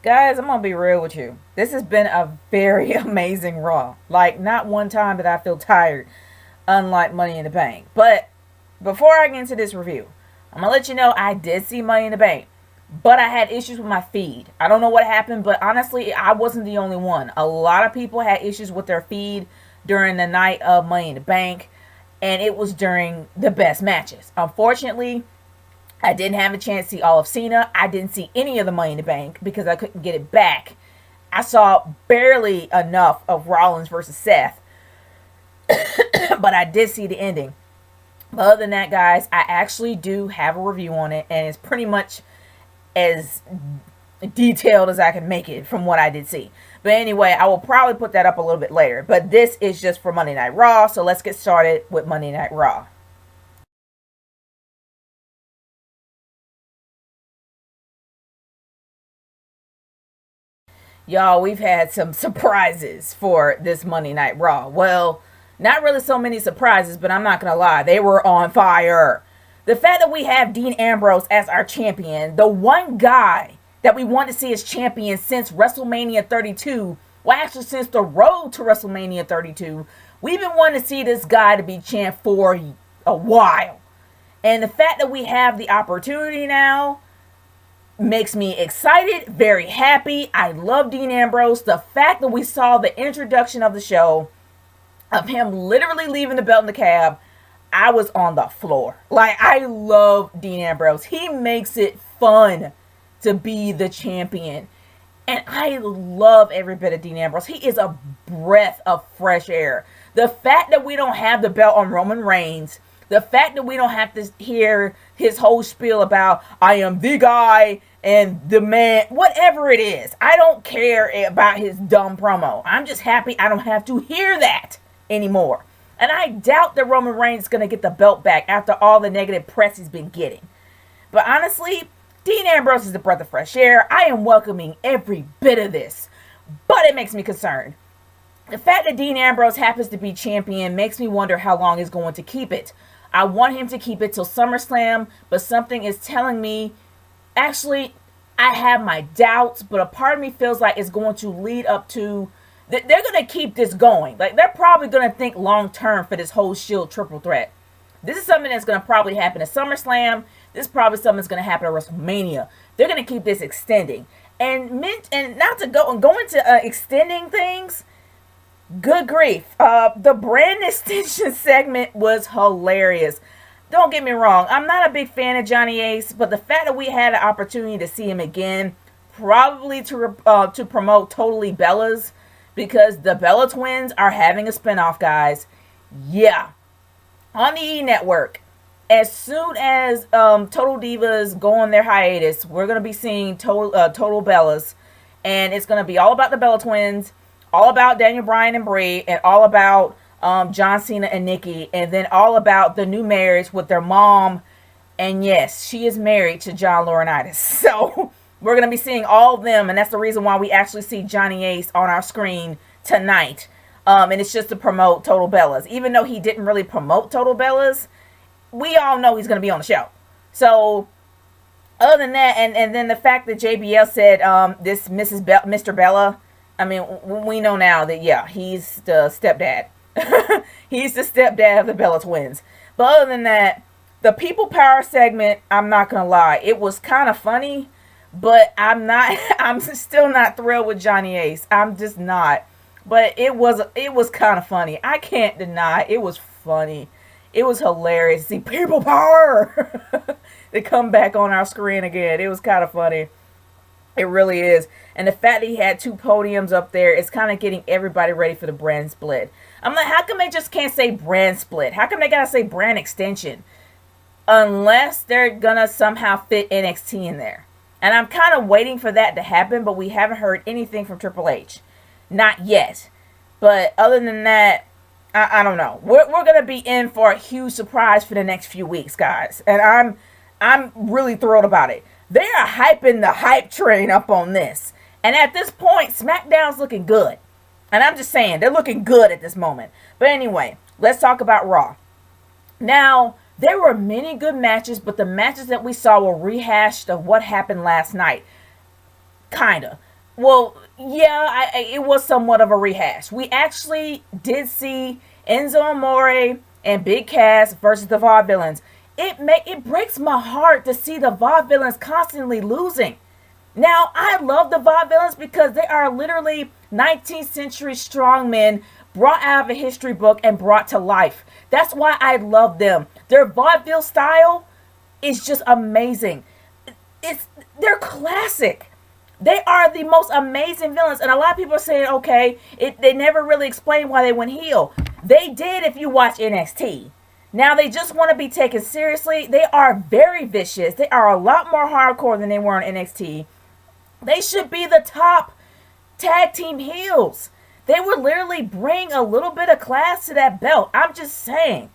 Guys, I'm gonna be real with you. This has been a very amazing Raw. Like, not one time did I feel tired, unlike Money in the Bank. But before I get into this review, I'm gonna let you know I did see Money in the Bank, but I had issues with my feed. I don't know what happened, but honestly, I wasn't the only one. A lot of people had issues with their feed during the night of Money in the Bank, and it was during the best matches. Unfortunately, I didn't have a chance to see all of Cena. I didn't see any of the Money in the Bank because I couldn't get it back. I saw barely enough of Rollins versus Seth, but I did see the ending. But other than that, guys, I actually do have a review on it, and it's pretty much as detailed as I can make it from what I did see. But anyway, I will probably put that up a little bit later. But this is just for Monday Night Raw, so let's get started with Monday Night Raw. Y'all, we've had some surprises for this Monday Night Raw. Well, not really so many surprises, but I'm not going to lie. They were on fire. The fact that we have Dean Ambrose as our champion, the one guy that we want to see as champion since WrestleMania 32, well, actually, since the road to WrestleMania 32, we've been wanting to see this guy to be champ for a while. And the fact that we have the opportunity now makes me excited, very happy. I love Dean Ambrose. The fact that we saw the introduction of the show of him literally leaving the belt in the cab, I was on the floor. Like, I love Dean Ambrose. He makes it fun to be the champion. And I love every bit of Dean Ambrose. He is a breath of fresh air. The fact that we don't have the belt on Roman Reigns, the fact that we don't have to hear his whole spiel about I am the guy and the man, whatever it is. I don't care about his dumb promo. I'm just happy I don't have to hear that anymore. And I doubt that Roman Reigns is going to get the belt back after all the negative press he's been getting. But honestly, Dean Ambrose is a breath of fresh air. I am welcoming every bit of this. But it makes me concerned. The fact that Dean Ambrose happens to be champion makes me wonder how long he's going to keep it. I want him to keep it till SummerSlam, but something is telling me, actually, I have my doubts, but a part of me feels like it's going to lead up to, they're going to keep this going. Like, they're probably going to think long term for this whole Shield triple threat. This is something that's going to probably happen at SummerSlam. This is probably something that's going to happen at WrestleMania. They're going to keep this extending. And not to go into extending things, good grief. The brand extension segment was hilarious. Don't get me wrong, I'm not a big fan of Johnny Ace, but the fact that we had an opportunity to see him again, probably to promote Totally Bellas, because the Bella twins are having a spinoff, guys. Yeah, on the E Network. As soon as Total Divas go on their hiatus, we're gonna be seeing Total Bellas, and it's gonna be all about the Bella twins, all about Daniel Bryan and Brie, and all about John Cena and Nikki, and then all about the new marriage with their mom. And yes, she is married to John Laurinaitis. So we're going to be seeing all of them, and that's the reason why we actually see Johnny Ace on our screen tonight. And it's just to promote Total Bellas. Even though he didn't really promote Total Bellas, we all know he's going to be on the show. So other than that, and then the fact that JBL said this Mr. Bella, I mean, we know now that, yeah, he's the stepdad. He's the stepdad of the Bella twins. But other than that, the people power segment, I'm not gonna lie, it was kind of funny, but I'm still not thrilled with Johnny Ace. I'm just not. But it was kind of funny. I can't deny it was funny. It was hilarious to see people power they come back on our screen again. It was kind of funny. It really is. And the fact that he had two podiums up there is kind of getting everybody ready for the brand split. I'm like, how come they just can't say brand split? How come they gotta say brand extension? Unless they're gonna somehow fit NXT in there. And I'm kind of waiting for that to happen, but we haven't heard anything from Triple H. Not yet. But other than that, I don't know. We're gonna be in for a huge surprise for the next few weeks, guys. And I'm really thrilled about it. They are hyping the hype train up on this. And at this point, SmackDown's looking good. And I'm just saying, they're looking good at this moment. But anyway, let's talk about Raw. Now, there were many good matches, but the matches that we saw were rehashed of what happened last night. Kinda. Well, yeah, it was somewhat of a rehash. We actually did see Enzo Amore and Big Cass versus the Vaudevillains. It breaks my heart to see the Vaudevillains constantly losing. Now, I love the Vaudevillains because they are literally 19th century strongmen brought out of a history book and brought to life. That's why I love them. Their vaudeville style is just amazing. It's they're classic. They are the most amazing villains, and a lot of people are saying, okay, they never really explained why they went heel. They did if you watch NXT. Now they just want to be taken seriously. They are very vicious. They are a lot more hardcore than they were in NXT. They should be the top tag team heels. They would literally bring a little bit of class to that belt. I'm just saying.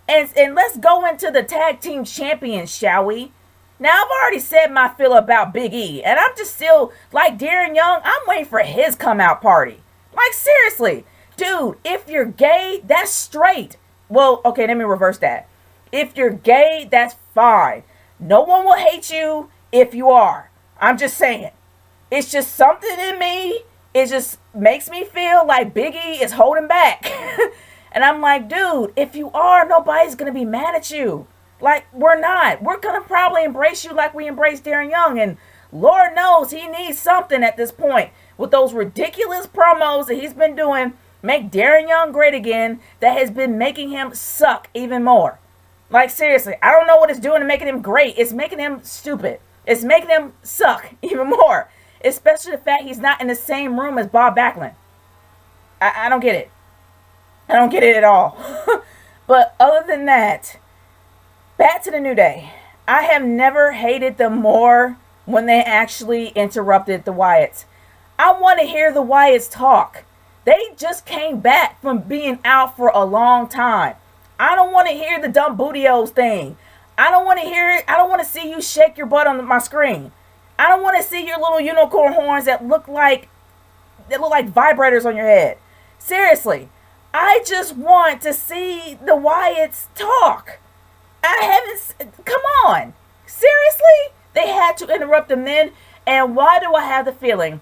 And let's go into the tag team champions, shall we? Now, I've already said my feel about Big E, and I'm just still, like Darren Young, I'm waiting for his come out party. Like, seriously. Dude, if you're gay, that's straight. Well, okay, let me reverse that. If you're gay, that's fine. No one will hate you if you are. I'm just saying. It's just something in me. It just makes me feel like Big E is holding back. And I'm like, dude, if you are, nobody's going to be mad at you. Like, we're not. We're going to probably embrace you like we embraced Darren Young. And Lord knows he needs something at this point. With those ridiculous promos that he's been doing, make Darren Young great again, that has been making him suck even more. Like, seriously, I don't know what it's doing to making him great. It's making him stupid. It's making him suck even more. Especially the fact he's not in the same room as Bob Backlund. I don't get it. I don't get it at all. But other than that, back to the New Day. I have never hated them more when they actually interrupted the Wyatts. I want to hear the Wyatts talk. They just came back from being out for a long time. I don't want to hear the dumb bootios thing. I don't want to hear it. I don't want to see you shake your butt on my screen. I don't want to see your little unicorn horns that look like vibrators on your head. Seriously, I just want to see the Wyatts talk. Come on. Seriously? They had to interrupt them then. And why do I have the feeling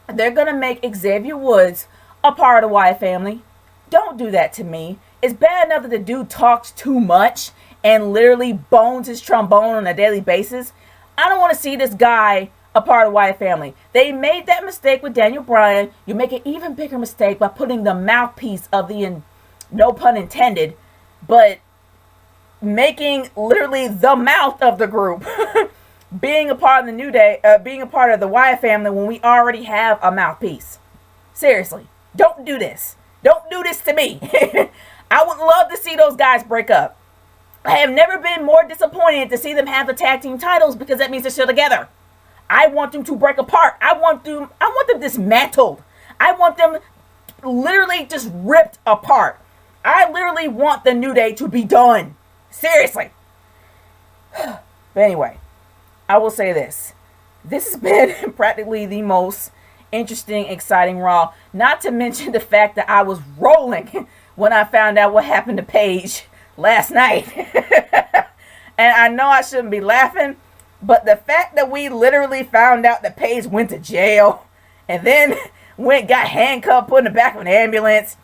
they're going to make Xavier Woods a part of the Wyatt family? Don't do that to me. It's bad enough that the dude talks too much and literally bones his trombone on a daily basis. I don't want to see this guy a part of the Wyatt family. They made that mistake with Daniel Bryan. You make an even bigger mistake by putting the mouthpiece of the, no pun intended, but making literally the mouth of the group being a part of the New Day, being a part of the Wyatt family when we already have a mouthpiece. Seriously, don't do this. Don't do this to me. I would love to see those guys break up. I have never been more disappointed to see them have the tag team titles because that means they're still together. I want them to break apart. I want them dismantled. I want them literally just ripped apart. I literally want the New Day to be done. Seriously. But anyway, I will say this. This has been practically the most interesting, exciting Raw. Not to mention the fact that I was rolling when I found out what happened to Paige last night. And I know I shouldn't be laughing, but the fact that we literally found out that Paige went to jail and then got handcuffed, put in the back of an ambulance,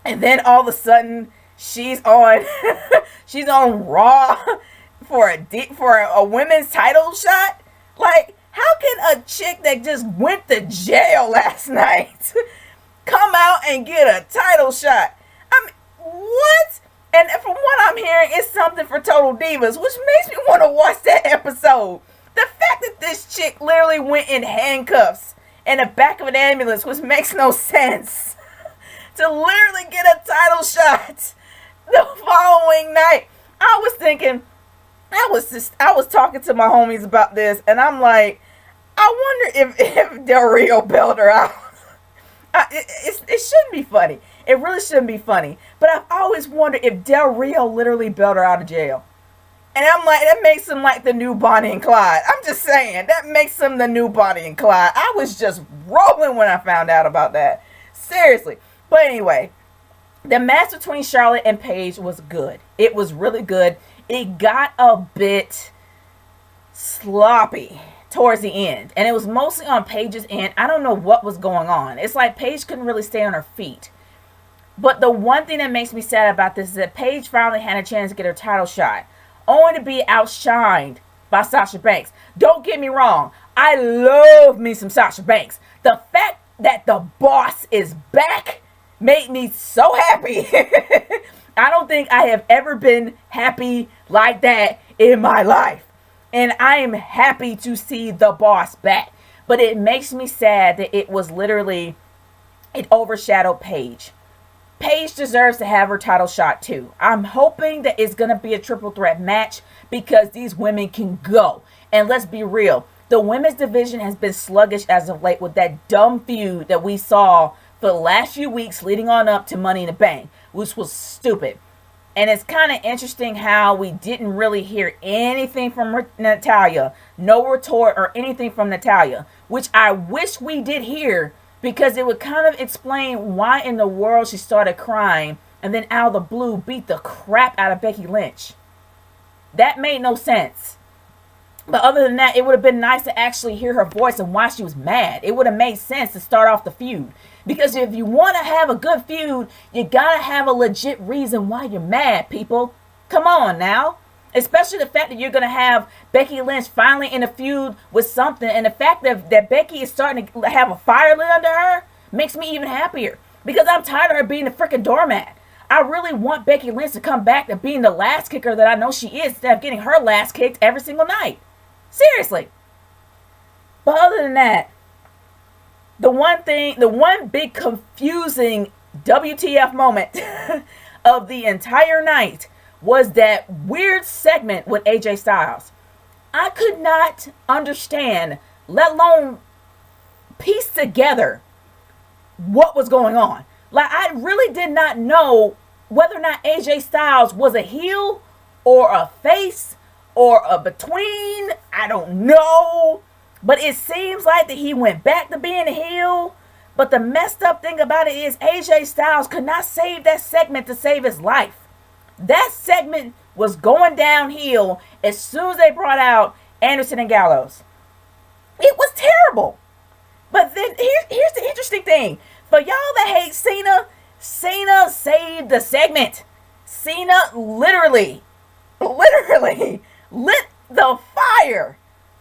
and then all of a sudden she's on she's on Raw for a women's title shot. Like, how can a chick that just went to jail last night come out and get a title shot? I mean, what? And from what I'm hearing, it's something for Total Divas, which makes me want to watch that episode. The fact that this chick literally went in handcuffs in the back of an ambulance, which makes no sense, to literally get a title shot the following night. I was thinking, I was talking to my homies about this, and I'm like, I wonder if Del Rio bailed her out. It shouldn't be funny. It really shouldn't be funny. But I've always wondered if Del Rio literally bailed her out of jail. And I'm like, that makes him like the new Bonnie and Clyde. I'm just saying, that makes him the new Bonnie and Clyde. I was just rolling when I found out about that. Seriously. But anyway, the match between Charlotte and Paige was good. It was really good. It got a bit sloppy, towards the end. And it was mostly on Paige's end. I don't know what was going on. It's like Paige couldn't really stay on her feet. But the one thing that makes me sad about this is that Paige finally had a chance to get her title shot, only to be outshined by Sasha Banks. Don't get me wrong. I love me some Sasha Banks. The fact that the boss is back made me so happy. I don't think I have ever been happy like that in my life. And I am happy to see the boss back. But it makes me sad that it overshadowed Paige. Paige deserves to have her title shot too. I'm hoping that it's going to be a triple threat match because these women can go. And let's be real. The women's division has been sluggish as of late with that dumb feud that we saw for the last few weeks leading on up to Money in the Bank, which was stupid. And it's kind of interesting how we didn't really hear anything from Natalya, no retort or anything from Natalya, which I wish we did hear because it would kind of explain why in the world she started crying and then out of the blue beat the crap out of Becky Lynch. That made no sense. But other than that, it would have been nice to actually hear her voice and why she was mad. It would have made sense to start off the feud. Because if you want to have a good feud, you got to have a legit reason why you're mad, people. Come on now. Especially the fact that you're going to have Becky Lynch finally in a feud with something. And the fact that Becky is starting to have a fire lit under her makes me even happier. Because I'm tired of her being a freaking doormat. I really want Becky Lynch to come back to being the last kicker that I know she is instead of getting her last kicked every single night. Seriously. But other than that, the one big confusing WTF moment of the entire night was that weird segment with AJ Styles. I could not understand, let alone piece together what was going on. Like, I really did not know whether or not AJ Styles was a heel or a face or a between. I don't know. But it seems like that he went back to being a heel. But the messed up thing about it is AJ Styles could not save that segment to save his life. That segment was going downhill as soon as they brought out Anderson and Gallows. It was terrible. But then here's the interesting thing. For y'all that hate Cena, Cena saved the segment. Cena literally lit the fire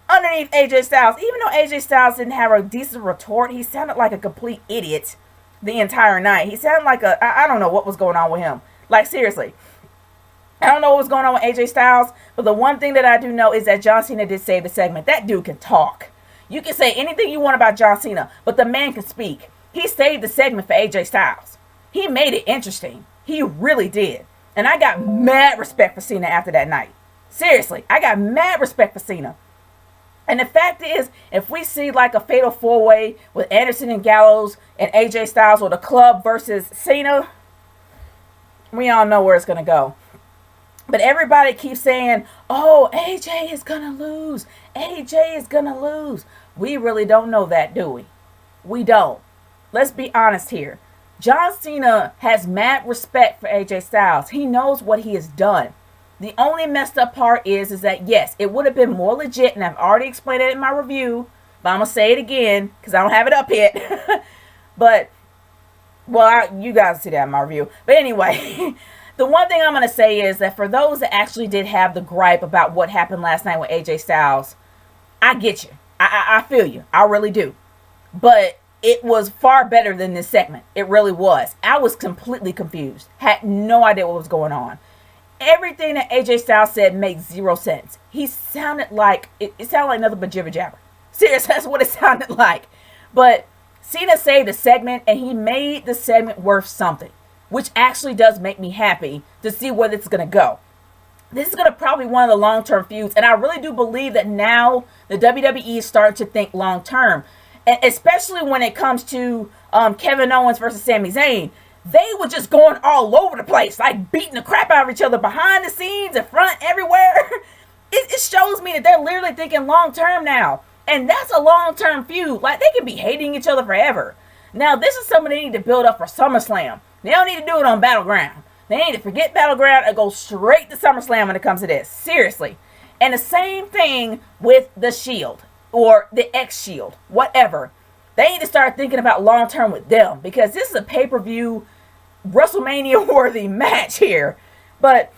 underneath AJ Styles. Even though AJ Styles didn't have a decent retort, he sounded like a complete idiot the entire night. He sounded like I don't know what was going on with him. Like, seriously. I don't know what was going on with AJ Styles, but the one thing that I do know is that John Cena did save the segment. That dude can talk. You can say anything you want about John Cena, but the man can speak. He saved the segment for AJ Styles. He made it interesting. He really did. And I got mad respect for Cena after that night. Seriously, I got mad respect for Cena. And the fact is, if we see like a fatal four-way with Anderson and Gallows and AJ Styles or the club versus Cena, we all know where it's going to go. But everybody keeps saying, oh, AJ is going to lose. AJ is going to lose. We really don't know that, do we? We don't. Let's be honest here. John Cena has mad respect for AJ Styles. He knows what he has done. The only messed up part is that, yes, it would have been more legit, and I've already explained it in my review, but I'm going to say it again because I don't have it up yet. But, well, you guys see that in my review. But anyway, the one thing I'm going to say is that for those that actually did have the gripe about what happened last night with AJ Styles, I get you. I feel you. I really do. But it was far better than this segment. It really was. I was completely confused. Had no idea what was going on. Everything that AJ Styles said made zero sense. He sounded like, it sounded like nothing but jibber jabber. Seriously, that's what it sounded like. But Cena saved the segment, and he made the segment worth something, which actually does make me happy to see where it's going to go. This is going to probably be one of the long-term feuds, and I really do believe that now the WWE is starting to think long-term, and especially when it comes to Kevin Owens versus Sami Zayn. They were just going all over the place, like beating the crap out of each other behind the scenes, in front, everywhere. It shows me that they're literally thinking long-term now, and that's a long-term feud. Like, they can be hating each other forever. Now, this is something they need to build up for SummerSlam. They don't need to do it on Battleground. They need to forget Battleground and go straight to SummerSlam when it comes to this. Seriously. And the same thing with The Shield. or the X Shield, whatever. They need to start thinking about long term with them, because this is a pay-per-view WrestleMania worthy match here. But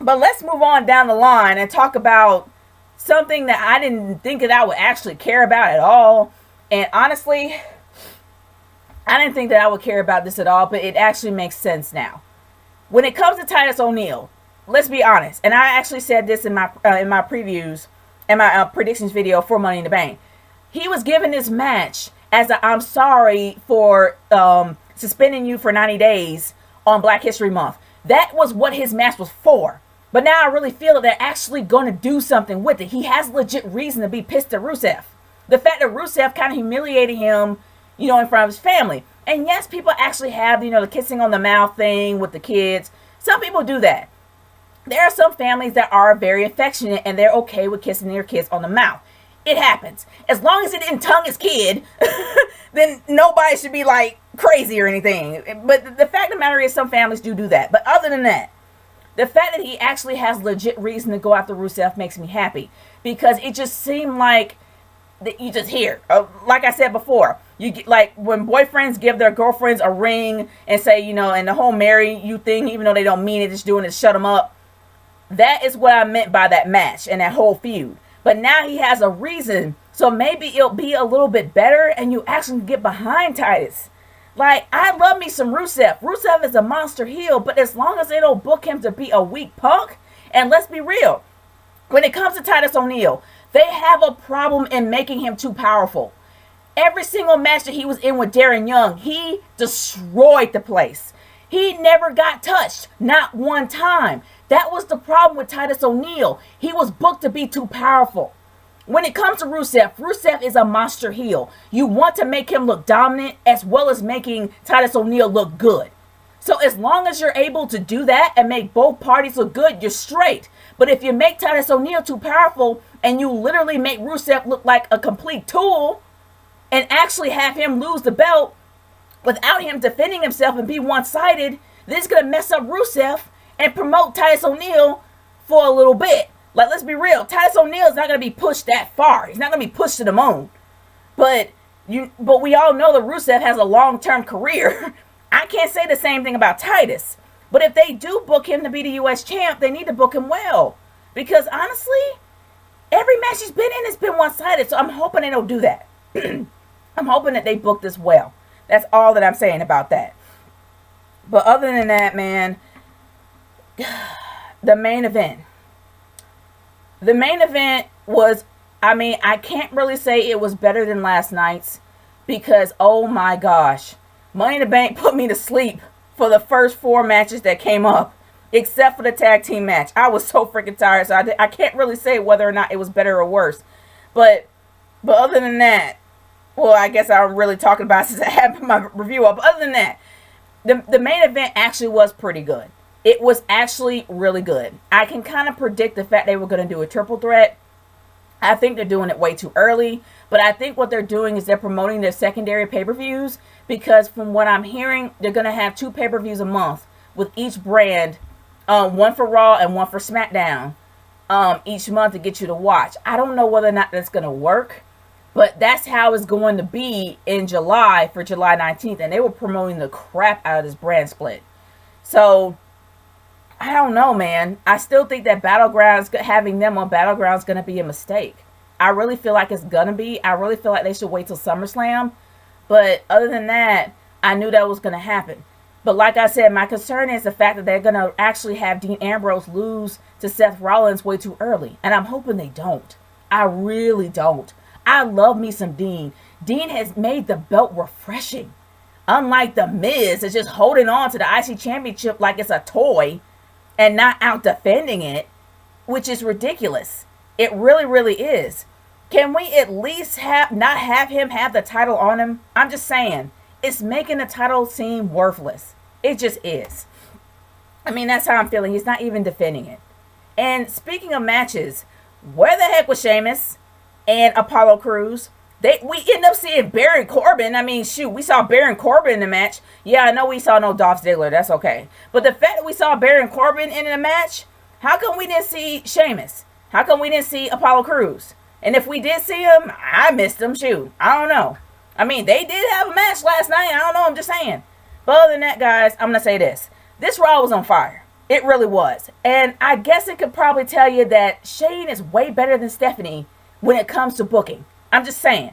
let's move on down the line and talk about something that I didn't think that I would actually care about at all. And honestly, I didn't think that I would care about this at all, but it actually makes sense now. When it comes to Titus O'Neil, let's be honest, and I actually said this in my previews and my predictions video for Money in the Bank. He was given this match as a I'm sorry for suspending you for 90 days on Black History Month. That was what his match was for. But now I really feel that they're actually going to do something with it. He has legit reason to be pissed at Rusev. The fact that Rusev kind of humiliated him, in front of his family. And yes, people actually have, the kissing on the mouth thing with the kids. Some people do that. There are some families that are very affectionate and they're okay with kissing their kids on the mouth. It happens. As long as it didn't tongue his kid, then nobody should be like crazy or anything. But the fact of the matter is some families do that. But other than that, the fact that he actually has legit reason to go after Rusev makes me happy. Because it just seemed like that you just hear. Like I said before, you get, like when boyfriends give their girlfriends a ring and say, and the whole marry you thing, even though they don't mean it, just doing it to shut them up. That is what I meant by that match and that whole feud. But now he has a reason. So maybe it'll be a little bit better and you actually get behind Titus. Like, I love me some Rusev. Rusev is a monster heel, but as long as they don't book him to be a weak punk, and let's be real, when it comes to Titus O'Neil, they have a problem in making him too powerful. Every single match that he was in with Darren Young, he destroyed the place. He never got touched, not one time. That was the problem with Titus O'Neil. He was booked to be too powerful. When it comes to Rusev, Rusev is a monster heel. You want to make him look dominant as well as making Titus O'Neil look good. So as long as you're able to do that and make both parties look good, you're straight. But if you make Titus O'Neil too powerful and you literally make Rusev look like a complete tool and actually have him lose the belt without him defending himself and be one-sided, this is going to mess up Rusev and promote Titus O'Neil for a little bit. Like, let's be real. Titus O'Neil is not going to be pushed that far. He's not going to be pushed to the moon. But we all know that Rusev has a long-term career. I can't say the same thing about Titus. But if they do book him to be the U.S. champ, they need to book him well. Because honestly, every match he's been in has been one-sided. So I'm hoping they don't do that. I'm hoping that they book this well. That's all that I'm saying about that. But other than that, man, the main event. The main event was, I can't really say it was better than last night's because, oh my gosh, Money in the Bank put me to sleep for the first 4 matches that came up, except for the tag team match. I was so freaking tired, so I can't really say whether or not it was better or worse. But other than that, well, I guess I'm really talking about it since I have my review up. But other than that, the main event actually was pretty good. It was actually really good. I can kind of predict the fact they were going to do a triple threat. I think they're doing it way too early. But I think what they're doing is they're promoting their secondary pay-per-views. Because from what I'm hearing, they're going to have 2 pay-per-views a month with each brand. One for Raw and one for SmackDown. Each month to get you to watch. I don't know whether or not that's going to work. But that's how it's going to be in July for July 19th. And they were promoting the crap out of this brand split. So I don't know, man. I still think that Battlegrounds, having them on Battlegrounds is going to be a mistake. I really feel like it's going to be. I really feel like they should wait till SummerSlam. But other than that, I knew that was going to happen. But like I said, my concern is the fact that they're going to actually have Dean Ambrose lose to Seth Rollins way too early. And I'm hoping they don't. I really don't. I love me some Dean. Dean has made the belt refreshing. Unlike The Miz, is just holding on to the IC Championship like it's a toy and not out defending it, which is ridiculous. It really, really is. Can we at least not have him have the title on him? I'm just saying, it's making the title seem worthless. It just is. That's how I'm feeling. He's not even defending it. And speaking of matches, where the heck was Sheamus and Apollo Crews? We end up seeing Baron Corbin. We saw Baron Corbin in the match. Yeah, I know we saw no Dolph Ziggler. That's okay. But the fact that we saw Baron Corbin in the match, how come we didn't see Sheamus? How come we didn't see Apollo Crews? And if we did see them, I missed them. Shoot, I don't know. I mean, they did have a match last night. I don't know. I'm just saying. But other than that, guys, I'm going to say this. This Raw was on fire. It really was. And I guess it could probably tell you that Shane is way better than Stephanie when it comes to booking. I'm just saying.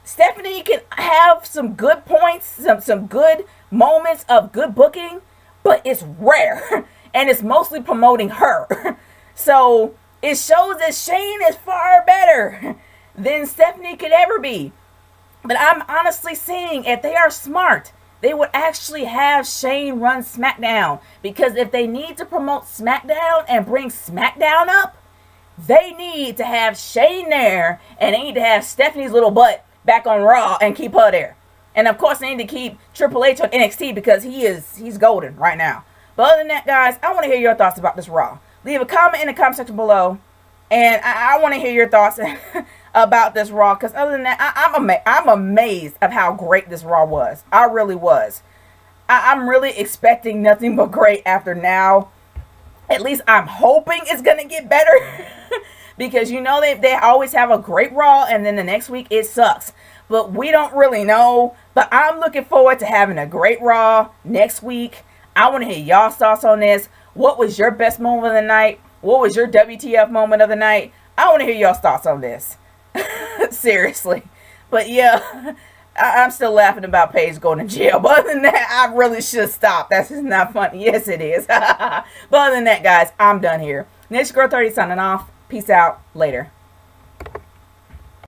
Stephanie can have some good points, some good moments of good booking, but it's rare. And it's mostly promoting her. So it shows that Shane is far better than Stephanie could ever be. But I'm honestly seeing if they are smart, they would actually have Shane run SmackDown. Because if they need to promote SmackDown and bring SmackDown up, they need to have Shane there. And they need to have Stephanie's little butt back on Raw and keep her there. And of course they need to keep Triple H on NXT because he's golden right now. But other than that, guys, I want to hear your thoughts about this Raw. Leave a comment in the comment section below. And I want to hear your thoughts about this Raw. Because other than that, I'm amazed of how great this Raw was. I really was. I'm really expecting nothing but great after now. At least I'm hoping it's going to get better. Because you know they always have a great Raw. And then the next week it sucks. But we don't really know. But I'm looking forward to having a great Raw next week. I want to hear y'all's thoughts on this. What was your best moment of the night? What was your WTF moment of the night? I want to hear y'all's thoughts on this. Seriously. But yeah, I'm still laughing about Paige going to jail. But other than that, I really should stop. That's just not funny. Yes, it is. But other than that, guys, I'm done here. Next Girl 30 signing off. Peace out. Later.